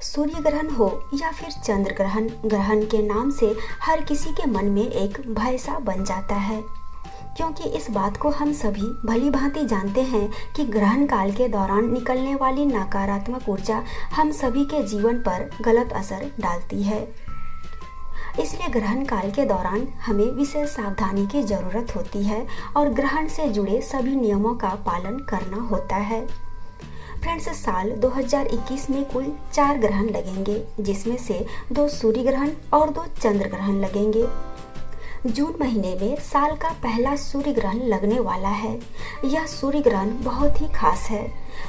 सूर्य ग्रहण हो या फिर चंद्र ग्रहण, ग्रहण के नाम से हर किसी के मन में एक भय सा बन जाता है, क्योंकि इस बात को हम सभी भली भांति जानते हैं कि ग्रहण काल के दौरान निकलने वाली नकारात्मक ऊर्जा हम सभी के जीवन पर गलत असर डालती है। इसलिए ग्रहण काल के दौरान हमें विशेष सावधानी की जरूरत होती है और ग्रहण से जुड़े सभी नियमों का पालन करना होता है। फ्रेंड्स, साल 2021 में कुल 4 ग्रहण लगेंगे, जिसमें से 2 सूर्य ग्रहण और 2 चंद्र ग्रहण लगेंगे। जून महीने में साल का पहला सूर्य ग्रहण लगने वाला है। यह सूर्य ग्रहण बहुत ही खास है।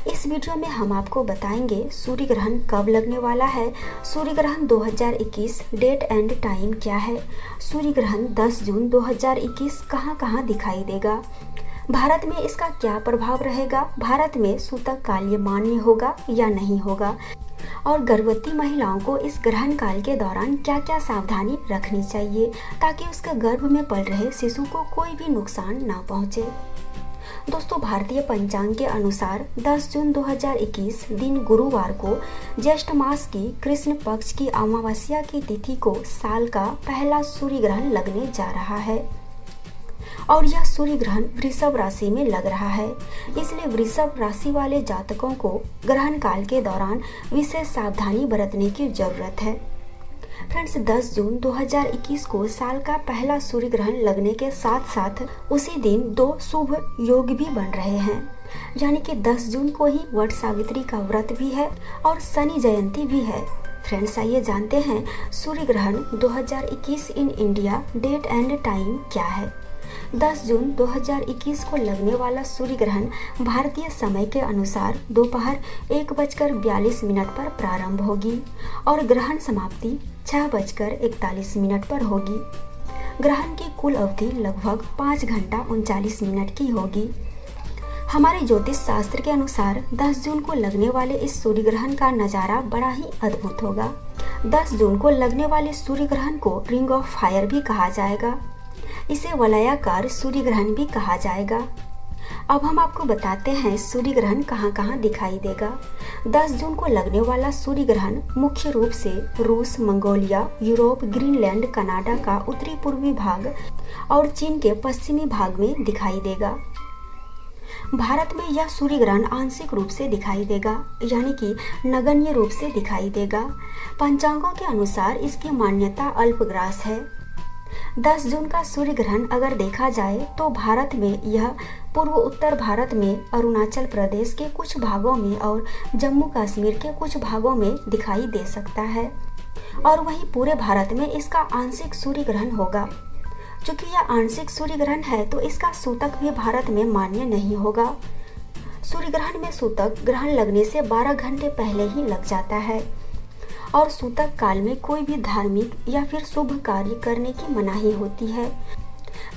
इस वीडियो में हम आपको बताएंगे सूर्य ग्रहण कब लगने वाला है, सूर्य ग्रहण 2021 डेट एंड टाइम क्या है, सूर्य ग्रहण 10 जून 2021 कहां दिखाई देगा, भारत में इसका क्या प्रभाव रहेगा, भारत में सूतक काल मान्य होगा या नहीं होगा, और गर्भवती महिलाओं को इस ग्रहण काल के दौरान क्या क्या सावधानी रखनी चाहिए ताकि उसके गर्भ में पल रहे शिशु को कोई भी नुकसान ना पहुंचे। दोस्तों, भारतीय पंचांग के अनुसार 10 जून 2021 दिन गुरुवार को ज्येष्ठ मास की कृष्ण पक्ष की अमावस्या की तिथि को साल का पहला सूर्य ग्रहण लगने जा रहा है और यह सूर्य ग्रहण वृषभ राशि में लग रहा है। इसलिए वृषभ राशि वाले जातकों को ग्रहण काल के दौरान विशेष सावधानी बरतने की जरूरत है। फ्रेंड्स, 10 जून 2021 को साल का पहला सूर्य ग्रहण लगने के साथ साथ उसी दिन 2 शुभ योग भी बन रहे हैं, यानी कि 10 जून को ही वट सावित्री का व्रत भी है और शनि जयंती भी है। फ्रेंड्स, आइए जानते हैं सूर्य ग्रहण 2021 in India date and time क्या है। 10 जून 2021 को लगने वाला सूर्य ग्रहण भारतीय समय के अनुसार दोपहर 1:42 पर प्रारंभ होगी और ग्रहण समाप्ति 6:41 पर होगी। ग्रहण की कुल अवधि लगभग 5 घंटा 39 मिनट की होगी। हमारे ज्योतिष शास्त्र के अनुसार 10 जून को लगने वाले इस सूर्य ग्रहण का नज़ारा बड़ा ही अद्भुत होगा। 10 जून को लगने वाले सूर्य ग्रहण को रिंग ऑफ फायर भी कहा जाएगा। इसे वलयाकार सूर्य ग्रहण भी कहा जाएगा। अब हम आपको बताते हैं सूर्य ग्रहण कहां दिखाई देगा। 10 जून को लगने वाला सूर्य ग्रहण मुख्य रूप से रूस, मंगोलिया, यूरोप, ग्रीनलैंड, कनाडा का उत्तरी पूर्वी भाग और चीन के पश्चिमी भाग में दिखाई देगा। भारत में यह सूर्य ग्रहण आंशिक रूप से दिखाई देगा, यानी कि नगण्य रूप से दिखाई देगा। पंचांगों के अनुसार इसकी मान्यता अल्पग्रास है। 10 जून का सूर्य ग्रहण अगर देखा जाए तो भारत में यह पूर्व उत्तर भारत में अरुणाचल प्रदेश के कुछ भागों में और जम्मू कश्मीर के कुछ भागों में दिखाई दे सकता है और वहीं पूरे भारत में इसका आंशिक सूर्य ग्रहण होगा। चूंकि यह आंशिक सूर्य ग्रहण है तो इसका सूतक भी भारत में मान्य नहीं होगा। सूर्य ग्रहण में सूतक ग्रहण लगने से 12 घंटे पहले ही लग जाता है और सूतक काल में कोई भी धार्मिक या फिर शुभ कार्य करने की मनाही होती है।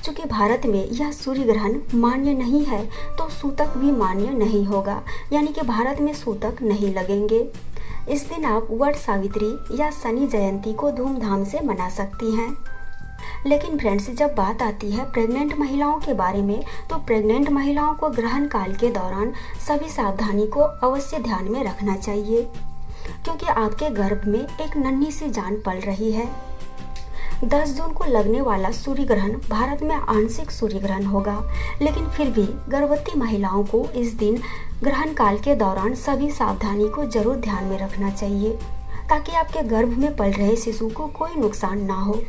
चूंकि भारत में यह सूर्य ग्रहण मान्य नहीं है तो सूतक भी मान्य नहीं होगा, यानी कि भारत में सूतक नहीं लगेंगे। इस दिन आप वट सावित्री या शनि जयंती को धूमधाम से मना सकती हैं। लेकिन फ्रेंड्स, जब बात आती है प्रेग्नेंट महिलाओं के बारे में तो प्रेग्नेंट महिलाओं को ग्रहण काल के दौरान सभी सावधानी को अवश्य ध्यान में रखना चाहिए, क्योंकि आपके गर्भ में एक नन्ही सी जान पल रही है। 10 जून को लगने वाला सूर्य ग्रहण भारत में आंशिक सूर्य ग्रहण होगा, लेकिन फिर भी गर्भवती महिलाओं को इस दिन ग्रहण काल के दौरान सभी सावधानी को जरूर ध्यान में रखना चाहिए ताकि आपके गर्भ में पल रहे शिशु को कोई नुकसान ना हो।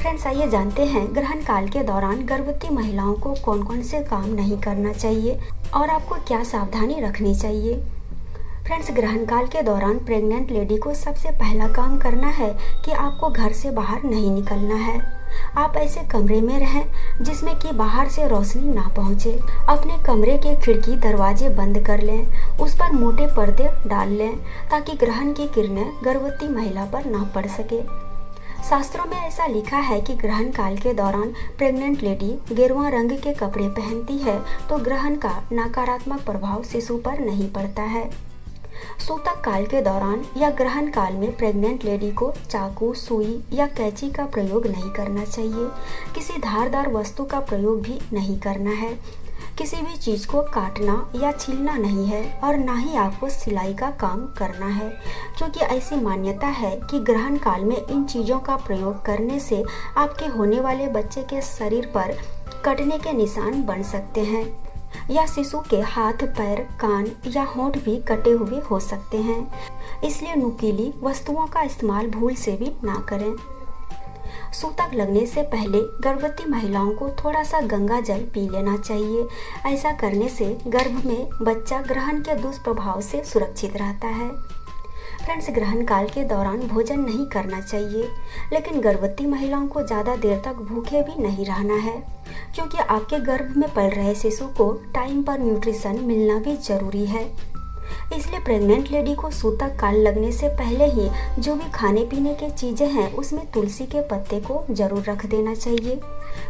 फ्रेंड्स, आइए जानते हैं ग्रहण काल के दौरान गर्भवती महिलाओं को कौन कौन से काम नहीं करना चाहिए और आपको क्या सावधानी रखनी चाहिए। फ्रेंड्स, ग्रहण काल के दौरान प्रेग्नेंट लेडी को सबसे पहला काम करना है कि आपको घर से बाहर नहीं निकलना है। आप ऐसे कमरे में रहें जिसमें कि बाहर से रोशनी ना पहुंचे। अपने कमरे के खिड़की दरवाजे बंद कर लें, उस पर मोटे पर्दे डाल लें ताकि ग्रहण की किरणें गर्भवती महिला पर ना पड़ सके। शास्त्रों में ऐसा लिखा है कि ग्रहण काल के दौरान प्रेग्नेंट लेडी गेरुआ रंग के कपड़े पहनती है तो ग्रहण का नकारात्मक प्रभाव शिशु पर नहीं पड़ता है। सूतक काल के दौरान या ग्रहण काल में प्रेग्नेंट लेडी को चाकू, सुई या कैंची का प्रयोग नहीं करना चाहिए। किसी धारदार वस्तु का प्रयोग भी नहीं करना है, किसी भी चीज़ को काटना या छीलना नहीं है और ना ही आपको सिलाई का काम करना है, क्योंकि ऐसी मान्यता है कि ग्रहण काल में इन चीज़ों का प्रयोग करने से आपके होने वाले बच्चे के शरीर पर कटने के निशान बन सकते हैं या शिशु के हाथ, पैर, कान या होंठ भी कटे हुए हो सकते हैं। इसलिए नुकीली वस्तुओं का इस्तेमाल भूल से भी ना करें। सूतक लगने से पहले गर्भवती महिलाओं को थोड़ा सा गंगा जल पी लेना चाहिए। ऐसा करने से गर्भ में बच्चा ग्रहण के दुष्प्रभाव से सुरक्षित रहता है। फ्रेंड्स, ग्रहण काल के दौरान भोजन नहीं करना चाहिए, लेकिन गर्भवती महिलाओं को ज़्यादा देर तक भूखे भी नहीं रहना है, क्योंकि आपके गर्भ में पल रहे शिशु को टाइम पर न्यूट्रिशन मिलना भी जरूरी है। इसलिए प्रेग्नेंट लेडी को सूतक काल लगने से पहले ही जो भी खाने पीने की चीज़ें हैं उसमें तुलसी के पत्ते को जरूर रख देना चाहिए।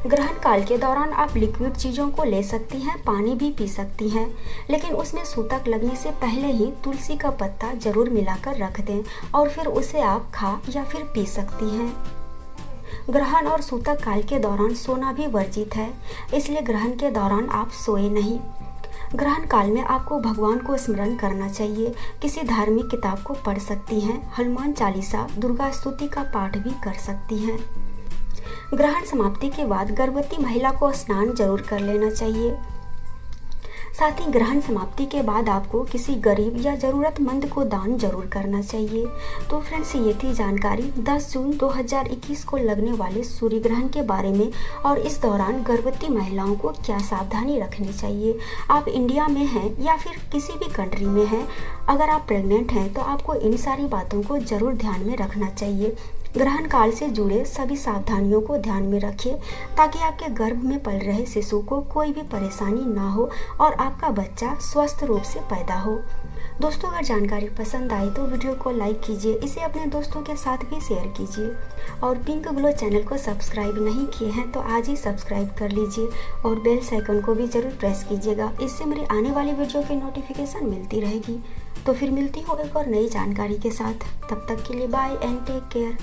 ग्रहण काल के दौरान आप लिक्विड चीज़ों को ले सकती हैं, पानी भी पी सकती हैं, लेकिन उसमें सूतक लगने से पहले ही तुलसी का पत्ता जरूर मिलाकर रख दें और फिर उसे आप खा या फिर पी सकती हैं। ग्रहण और सूतक काल के दौरान सोना भी वर्जित है, इसलिए ग्रहण के दौरान आप सोए नहीं। ग्रहण काल में आपको भगवान को स्मरण करना चाहिए। किसी धार्मिक किताब को पढ़ सकती हैं, हनुमान चालीसा, दुर्गा स्तुति का पाठ भी कर सकती हैं। ग्रहण समाप्ति के बाद गर्भवती महिला को स्नान जरूर कर लेना चाहिए। साथ ही ग्रहण समाप्ति के बाद आपको किसी गरीब या ज़रूरतमंद को दान जरूर करना चाहिए। तो फ्रेंड्स, ये थी जानकारी 10 जून 2021 को लगने वाले सूर्य ग्रहण के बारे में और इस दौरान गर्भवती महिलाओं को क्या सावधानी रखनी चाहिए। आप इंडिया में हैं या फिर किसी भी कंट्री में हैं, अगर आप प्रेग्नेंट हैं तो आपको इन सारी बातों को जरूर ध्यान में रखना चाहिए। ग्रहण काल से जुड़े सभी सावधानियों को ध्यान में रखिए ताकि आपके गर्भ में पल रहे शिशु को कोई भी परेशानी ना हो और आपका बच्चा स्वस्थ रूप से पैदा हो। दोस्तों, अगर जानकारी पसंद आई तो वीडियो को लाइक कीजिए, इसे अपने दोस्तों के साथ भी शेयर कीजिए और पिंक ग्लो चैनल को सब्सक्राइब नहीं किए हैं तो आज ही सब्सक्राइब कर लीजिए और बेल आइकन को भी जरूर प्रेस कीजिएगा। इससे मेरी आने वाली वीडियो की नोटिफिकेशन मिलती रहेगी। तो फिर मिलती हूँ एक और नई जानकारी के साथ। तब तक के लिए बाय एंड टेक केयर।